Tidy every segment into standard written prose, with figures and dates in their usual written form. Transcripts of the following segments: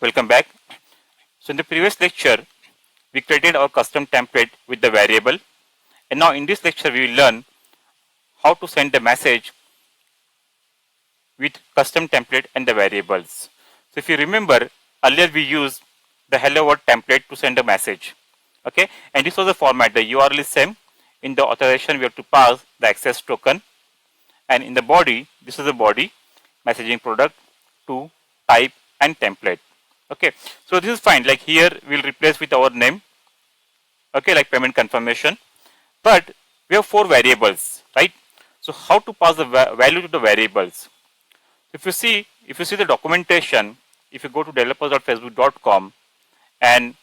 welcome back. So in the previous lecture, we created our custom template with the variable, and now in this lecture we will learn how to send the message with custom template and the variables. So if you remember, earlier we used the hello world template to send a message. Okay, and this was the format. The URL is same. In the authorization, we have to pass the access token, and in the body, this is the body, messaging product, to type and template. Okay, so this is fine. Like here, we'll replace with our name. Okay, like payment confirmation, but we have 4 variables, right? So how to pass the value to the variables? If you see the documentation, if you go to developers.facebook.com and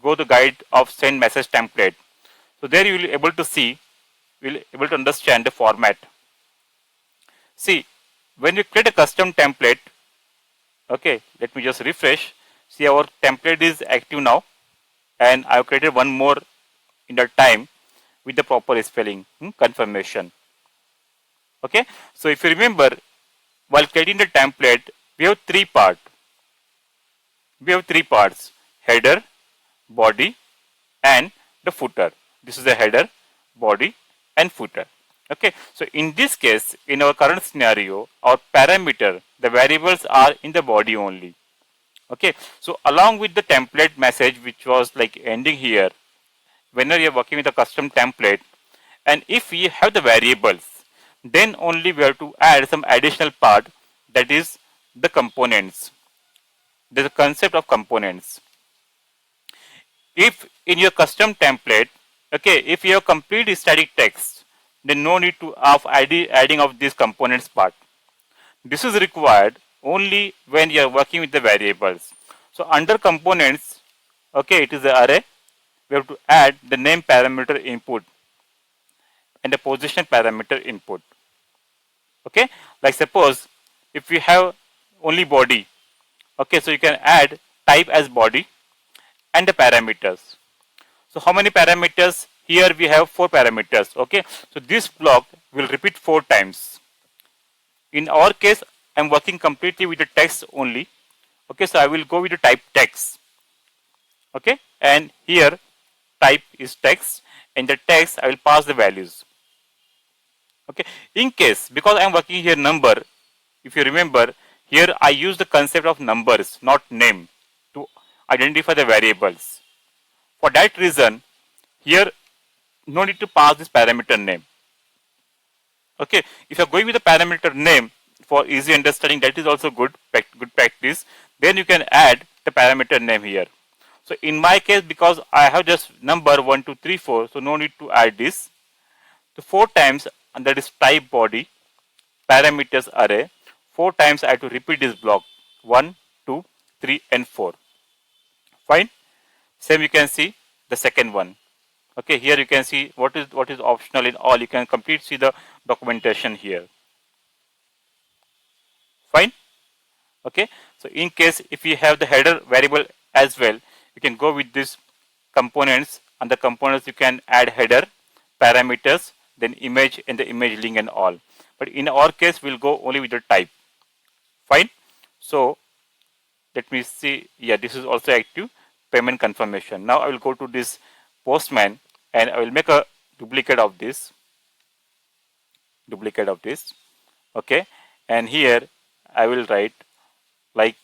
go to guide of send message template, so there you will be able to see, able to understand the format. See, when we create a custom template, okay, let me just refresh. See, our template is active now, and I have created one more in the time with the proper spelling confirmation. Okay, so if you remember, while creating the template, we have 3 parts. We have 3 parts: header, body, and the footer. This is the header, body, and footer. Okay, so in this case, in our current scenario, our parameter, the variables are in the body only. Okay, so along with the template message, which was like ending here, whenever you are working with a custom template, and if we have the variables, then only we have to add some additional part, that is the components. There's a concept of components. If in your custom template, okay, if you have complete static text, then no need to have adding of these components part. This is required only when you are working with the variables. So under components, okay, it is the array. We have to add the name parameter input and the position parameter input. Okay, like suppose if we have only body, okay, so you can add type as body and the parameters. So how many parameters? Here we have 4 parameters. Okay, so this block will repeat 4 times. In our case, I am working completely with the text only. Okay, so I will go with the type text. Okay, and here type is text, and the text I will pass the values. Okay, in case, because I am working here number, if you remember, here I use the concept of numbers, not name, to identify the variables. For that reason, here no need to pass this parameter name. Okay, if you are going with the parameter name for easy understanding, that is also good practice. Then you can add the parameter name here. So in my case, because I have just number 1, 2, 3, 4, so no need to add this. So 4 times, and that is type body, parameters array. 4 times I have to repeat this block: 1, 2, 3, and 4. Fine. Same you can see the second one. Okay, here you can see what is optional in all. You can complete see the documentation here. Fine. Okay, so in case if you have the header variable as well, you can go with this components, and the components you can add header, parameters, then image, and the image link and all. But in our case, we'll go only with the type. Fine. So let me see. Yeah, this is also active. Payment confirmation. Now I will go to this postman, and I will make a duplicate of this. Okay, and here I will write like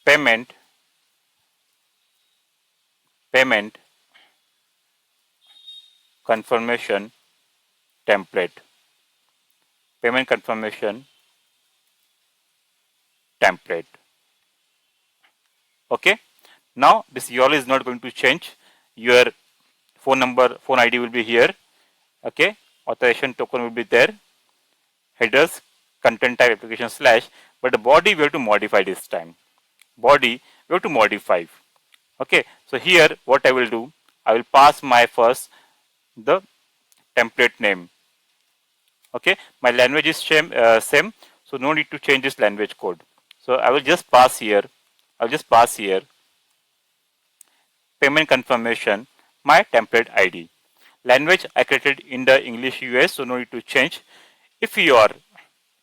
payment confirmation template. Payment confirmation template. Okay, now this URL is not going to change. Your phone ID will be here. Okay, authorization token will be there. Headers, content type, application slash, but the body we have to modify this time. Body we have to modify. Okay, so here what I will do, I will pass my first the template name. Okay, my language is same, so no need to change this language code. So I will just pass here. Payment confirmation, my template ID. Language I created in the English US, so no need to change. If you are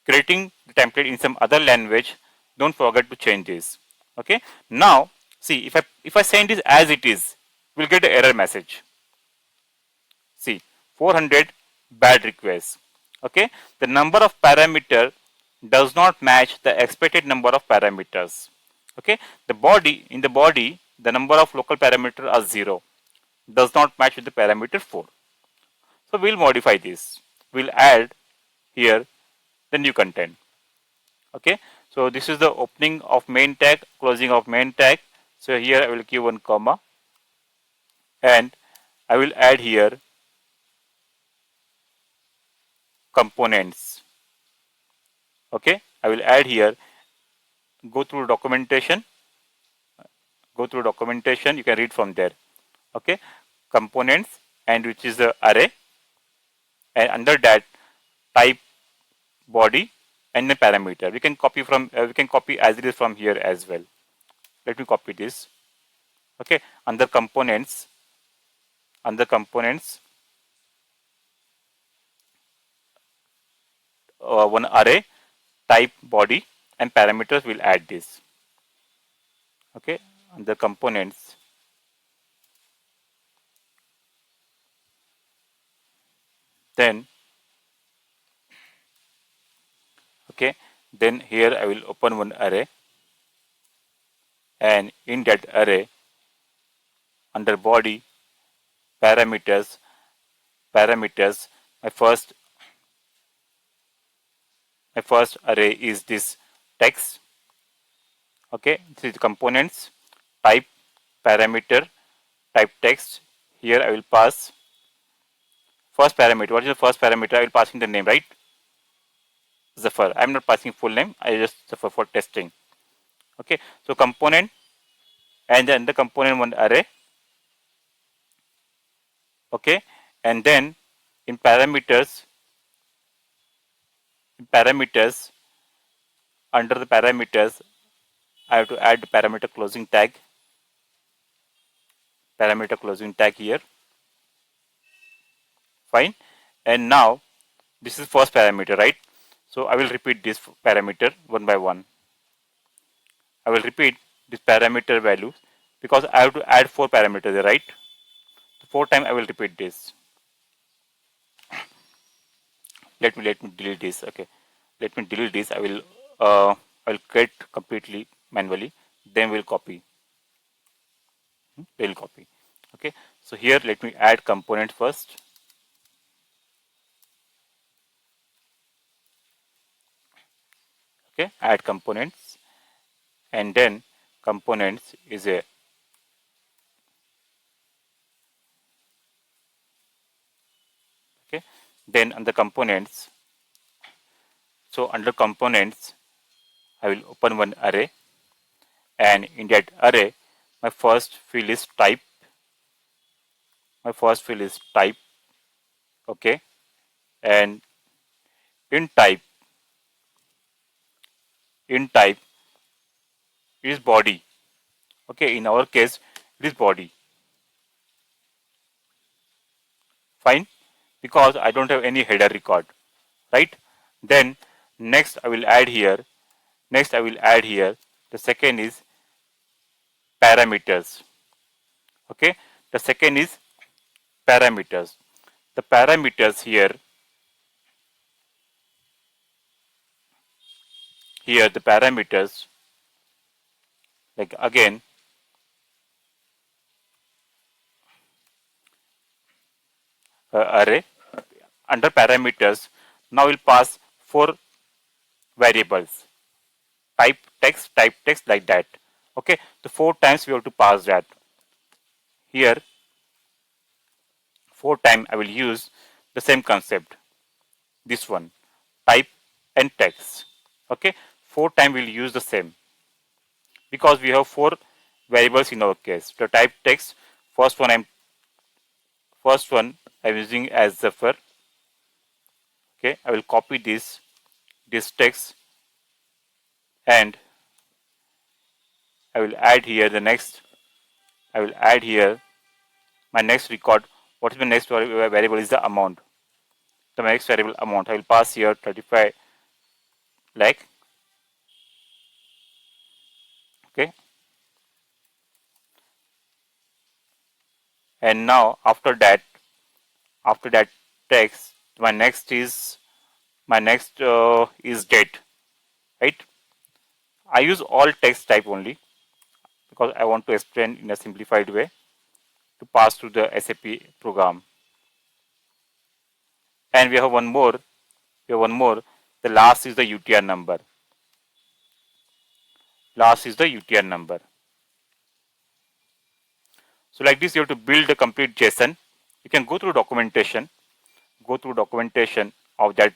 creating the template in some other language, don't forget to change this. Okay. Now see, if I send this as it is, we'll get an error message. See, 400 bad requests. Okay, the number of parameter does not match the expected number of parameters. Okay, the body, the number of local parameters are 0, does not match with the parameter 4. So we'll modify this. We'll add here the new content. Okay, so this is the opening of main tag, closing of main tag. So here I will give one comma, and I will add here components. Okay, I will add here, go through documentation, you can read from there. Okay, components, and which is the array, and under that type, body, and the parameter. We can copy as it is from here as well. Let me copy this. Okay, under components, one array, type, body, and parameters, will add this. Okay, under components, then okay, then here I will open one array, and in that array, under body, parameters, my first array is this text. Okay, this is components, type, parameter, type text. Here I will pass first parameter. What is the first parameter? I will pass in the name, right? Zafar. I am not passing full name. I just Zafar for testing. Okay, so component, and then the component one array. Okay, and then in parameters, under the parameters, I have to add the parameter closing tag. Here. Fine. And now this is first parameter, right? So I will repeat this parameter one by one. I will repeat this parameter value because I have to add 4 parameters, right? So 4 times I will repeat this. Let me delete this. Okay, let me delete this. I will create completely manually. Then we'll copy. We'll copy. Okay. So here let me add component first. Okay, add components, and then components is a okay. Then under components, so under components, I will open one array, and in that array, my first field is type. Okay, and in type, is body. Okay, in our case, it is body. Fine, because I don't have any header record, right? Then next I will add here. The second is parameters. Okay, the second is parameters. The parameters here the parameters, like again, array under parameters. Now we'll pass 4 variables, type text, like that. Okay, the 4 times we have to pass that. Here 4 times I will use the same concept. This one, type and text. Okay, 4 times we'll use the same because we have 4 variables in our case. The type text, first one I'm using as Zafar. Okay, I will copy this text, and I will add here the next. I will add here my next record. What is my next variable? Is the amount. The next variable amount. I will pass here 35 like, okay. And now after that text, my next is date, right? I use all text type only because I want to explain in a simplified way to pass through the SAP program. And we have one more. We have one more. The last is the UTR number. Last is the UTR number. So like this, you have to build a complete JSON. You can go through documentation of that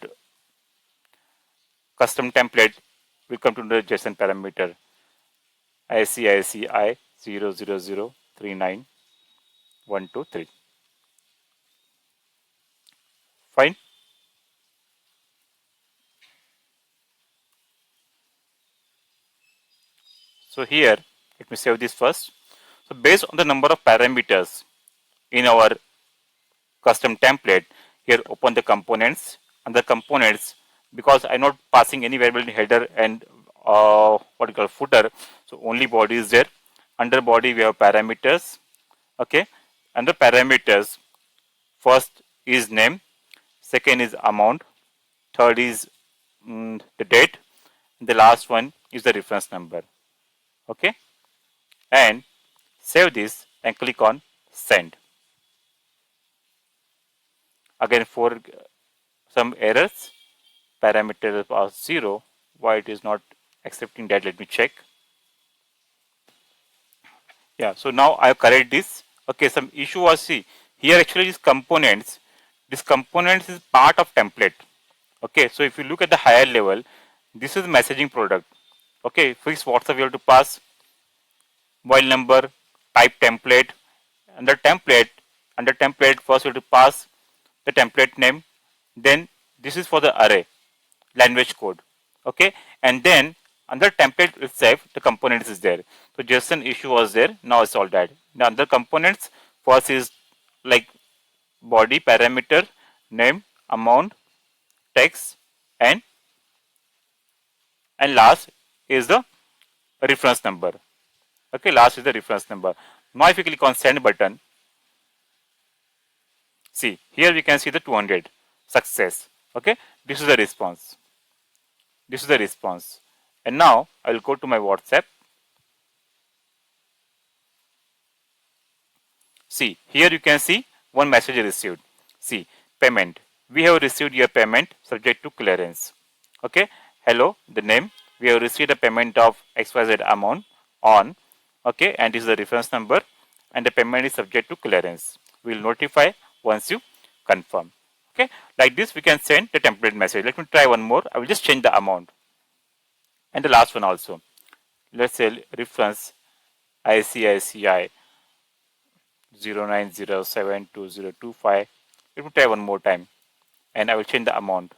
custom template. We come to the JSON parameter ICICI 00039 123. Fine. So here, let me save this first. So based on the number of parameters in our custom template, here open the components, and the components, because I'm not passing any variable in header and what you call footer, so only body is there. Under body we have parameters, okay. Under parameters, first is name, second is amount, third is the date, and the last one is the reference number, okay. And save this and click on send. Again, for some errors, parameters are 0. Why it is not accepting that? Let me check. Yeah, so now I correct this. Okay, some issue was, see here actually these components. This components is part of template. Okay, so if you look at the higher level, this is messaging product. Okay, fixed WhatsApp you have to pass mobile number, type template, under template first you have to pass the template name, then this is for the array language code, okay. And then under template itself the components is there. So just an issue was there, now it's all that. The other components, first is like body parameter, name, amount, text, and last is the reference number, okay. Last is the reference number. Now if you click on send button, see here we can see the 200 success, okay. This is the response, and now I will go to my WhatsApp. See, here you can see one message received. See, payment. We have received your payment subject to clearance. Okay. Hello, the name. We have received a payment of XYZ amount on. Okay. And this is the reference number. And the payment is subject to clearance. We will notify once you confirm. Okay. Like this, we can send the template message. Let me try one more. I will just change the amount. And the last one also. Let's say reference ICICI 09072025. Let me try one more time and I will change the amount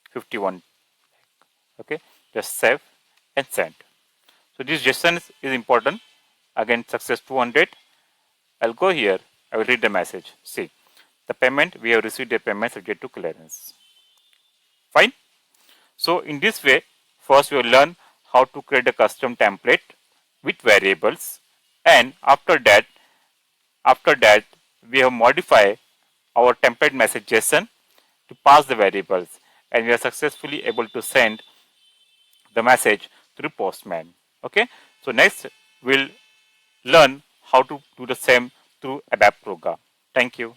51. Okay, just save and send. So this JSON is important. Again, success 200. I'll go here. I will read the message. See, the payment, we have received a payment subject to clearance. Fine. So in this way, first we will learn how to create a custom template with variables, and after that we have modified our template message JSON to pass the variables, and we are successfully able to send the message through Postman. Okay. So next we'll learn how to do the same through ABAP program. Thank you.